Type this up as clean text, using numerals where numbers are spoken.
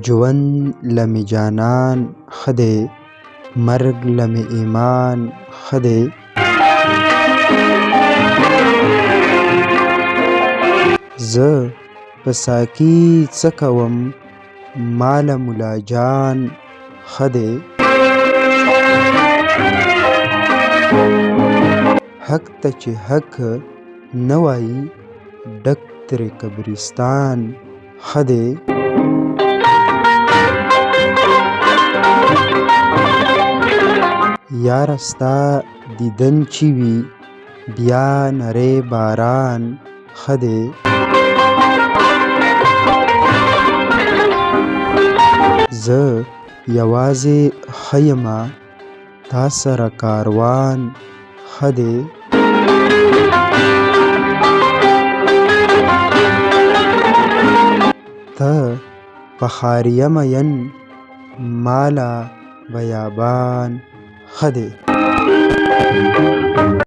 ژوند له مې جانان ښه دی، مرګ له مې ایمان ښه دی. زه په ساقي څه کوم، ماله ملا جان ښه دی. حق ته چې حق نه وایي، ډک ترې قبرستان ښه دی. یاره ستا دیدن چې وي، بیا نری باران ښه دی. زه یوازې ښه یمه، تا سره کاروان ښه دی. ته په ښاریه مین، ماله بیابان ښه دی.